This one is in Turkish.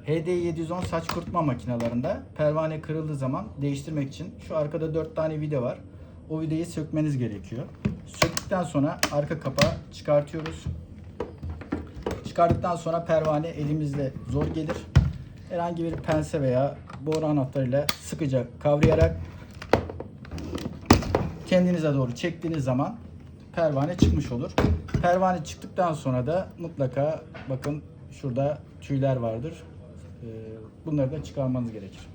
HD710 saç kurutma makinalarında pervane kırıldığı zaman değiştirmek için şu arkada 4 tane vida var. O vidayı sökmeniz gerekiyor. Söktükten sonra arka kapağı çıkartıyoruz. Çıkardıktan sonra pervane elimizle zor gelir. Herhangi bir pense veya boru anahtarıyla sıkıca kavrayarak kendinize doğru çektiğiniz zaman pervane çıkmış olur. Pervane çıktıktan sonra da mutlaka bakın şurada tüyler vardır. Bunları da çıkarmanız gerekir.